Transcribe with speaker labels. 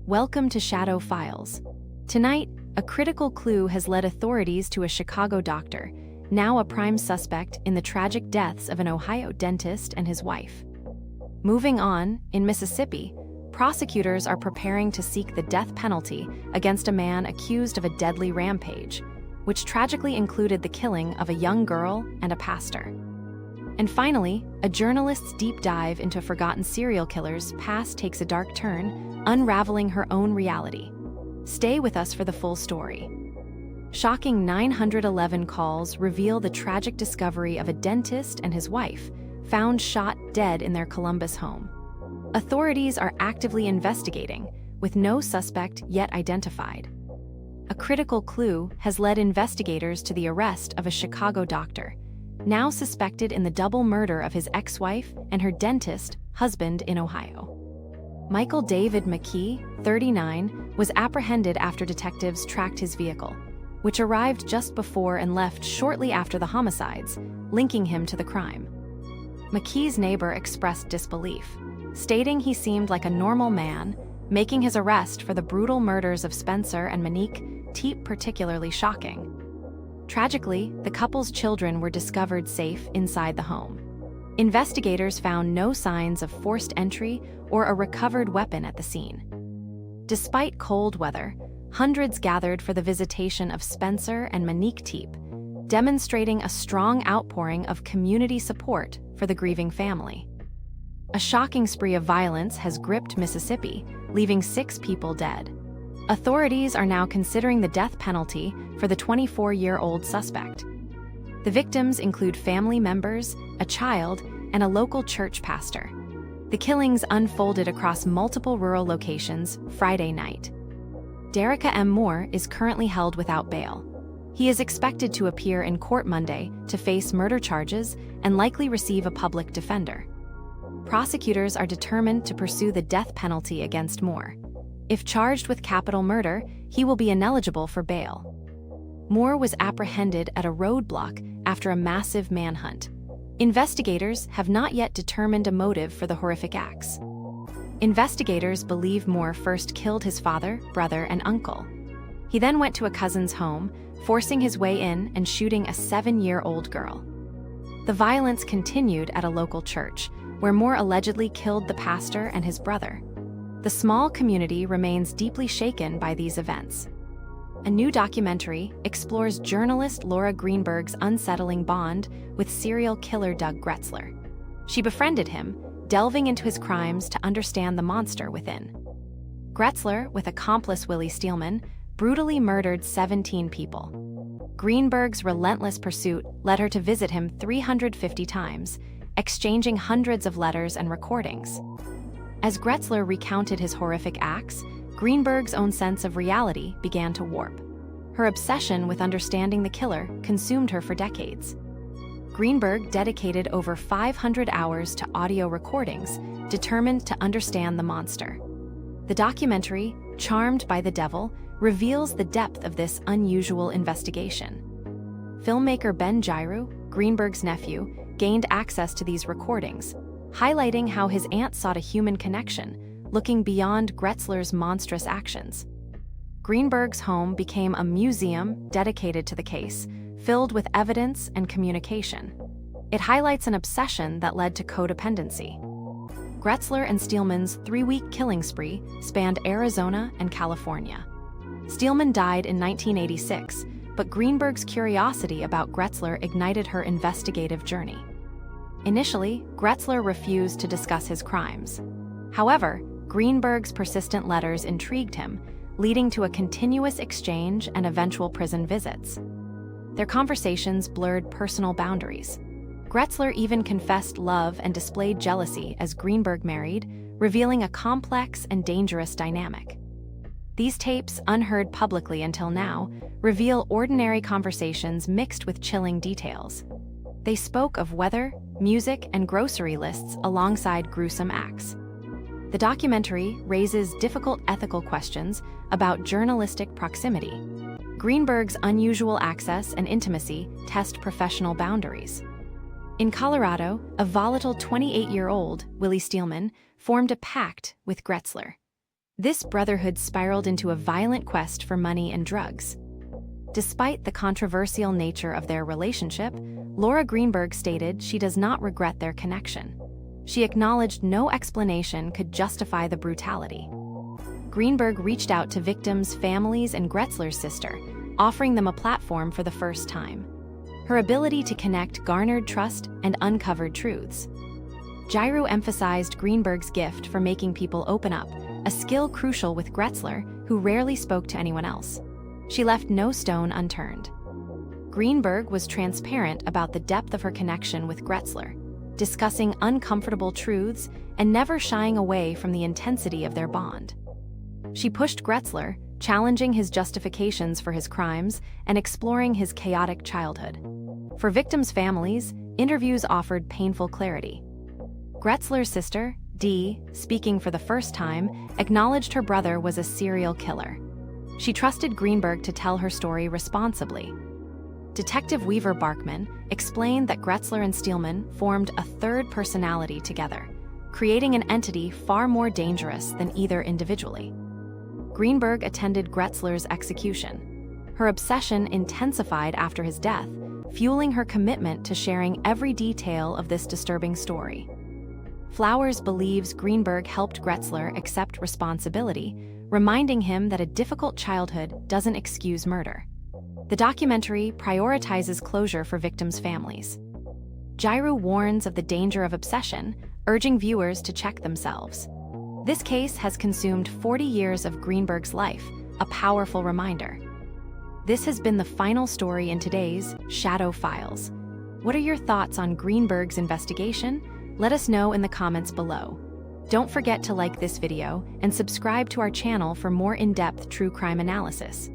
Speaker 1: Welcome to Shadow Files. Tonight, a critical clue has led authorities to a Chicago doctor, now a prime suspect in the tragic deaths of an Ohio dentist and his wife. Moving on, in Mississippi, prosecutors are preparing to seek the death penalty against a man accused of a deadly rampage, which tragically included the killing of a young girl and a pastor. And finally, a journalist's deep dive into forgotten serial killers' past takes a dark turn, unraveling her own reality. Stay with us for the full story. Shocking 911 calls reveal the tragic discovery of a dentist and his wife, found shot dead in their Columbus home. Authorities are actively investigating, with no suspect yet identified. A critical clue has led investigators to the arrest of a Chicago doctor, now suspected in the double murder of his ex-wife and her dentist husband in Ohio. Michael David McKee, 39, was apprehended after detectives tracked his vehicle, which arrived just before and left shortly after the homicides, linking him to the crime. McKee's neighbor expressed disbelief, stating he seemed like a normal man, making his arrest for the brutal murders of Spencer and Monique Teep particularly shocking. Tragically, the couple's children were discovered safe inside the home. Investigators found no signs of forced entry or a recovered weapon at the scene. Despite cold weather, hundreds gathered for the visitation of Spencer and Monique Teep, demonstrating a strong outpouring of community support for the grieving family. A shocking spree of violence has gripped Mississippi, leaving 6 people dead. Authorities are now considering the death penalty for the 24-year-old suspect. The victims include family members, a child, and a local church pastor. The killings unfolded across multiple rural locations Friday night. Derricka M. Moore is currently held without bail. He is expected to appear in court Monday to face murder charges and likely receive a public defender. Prosecutors are determined to pursue the death penalty against Moore. If charged with capital murder, he will be ineligible for bail. Moore was apprehended at a roadblock after a massive manhunt. Investigators have not yet determined a motive for the horrific acts. Investigators believe Moore first killed his father, brother, and uncle. He then went to a cousin's home, forcing his way in and shooting a 7-year-old girl. The violence continued at a local church, where Moore allegedly killed the pastor and his brother. The small community remains deeply shaken by these events. A new documentary explores journalist Laura Greenberg's unsettling bond with serial killer Doug Gretzler. She befriended him, delving into his crimes to understand the monster within. Gretzler, with accomplice Willie Steelman, brutally murdered 17 people. Greenberg's relentless pursuit led her to visit him 350 times, exchanging hundreds of letters and recordings. As Gretzler recounted his horrific acts, Greenberg's own sense of reality began to warp. Her obsession with understanding the killer consumed her for decades. Greenberg dedicated over 500 hours to audio recordings, determined to understand the monster. The documentary, Charmed by the Devil, reveals the depth of this unusual investigation. Filmmaker Ben Giroux, Greenberg's nephew, gained access to these recordings, highlighting how his aunt sought a human connection, looking beyond Gretzler's monstrous actions. Greenberg's home became a museum dedicated to the case, filled with evidence and communication. It highlights an obsession that led to codependency. Gretzler and Steelman's 3-week killing spree spanned Arizona and California. Steelman died in 1986, but Greenberg's curiosity about Gretzler ignited her investigative journey. Initially, Gretzler refused to discuss his crimes. However, Greenberg's persistent letters intrigued him, leading to a continuous exchange and eventual prison visits. Their conversations blurred personal boundaries. Gretzler even confessed love and displayed jealousy as Greenberg married, revealing a complex and dangerous dynamic. These tapes, unheard publicly until now, reveal ordinary conversations mixed with chilling details. They spoke of weather, music, and grocery lists alongside gruesome acts. The documentary raises difficult ethical questions about journalistic proximity. Greenberg's unusual access and intimacy test professional boundaries. In Colorado, a volatile 28-year-old, Willie Steelman, formed a pact with Gretzler. This brotherhood spiraled into a violent quest for money and drugs. Despite the controversial nature of their relationship, Laura Greenberg stated she does not regret their connection. She acknowledged no explanation could justify the brutality. Greenberg reached out to victims' families and Gretzler's sister, offering them a platform for the first time. Her ability to connect garnered trust and uncovered truths. Giroux emphasized Greenberg's gift for making people open up, a skill crucial with Gretzler, who rarely spoke to anyone else. She left no stone unturned. Greenberg was transparent about the depth of her connection with Gretzler, discussing uncomfortable truths and never shying away from the intensity of their bond. She pushed Gretzler, challenging his justifications for his crimes and exploring his chaotic childhood. For victims' families, interviews offered painful clarity. Gretzler's sister, Dee, speaking for the first time, acknowledged her brother was a serial killer. She trusted Greenberg to tell her story responsibly. Detective Weaver Barkman explained that Gretzler and Steelman formed a third personality together, creating an entity far more dangerous than either individually. Greenberg attended Gretzler's execution. Her obsession intensified after his death, fueling her commitment to sharing every detail of this disturbing story. Flowers believes Greenberg helped Gretzler accept responsibility, reminding him that a difficult childhood doesn't excuse murder. The documentary prioritizes closure for victims' families. Giroux warns of the danger of obsession, urging viewers to check themselves. This case has consumed 40 years of Greenberg's life, a powerful reminder. This has been the final story in today's Shadow Files. What are your thoughts on Greenberg's investigation? Let us know in the comments below. Don't forget to like this video and subscribe to our channel for more in-depth true crime analysis.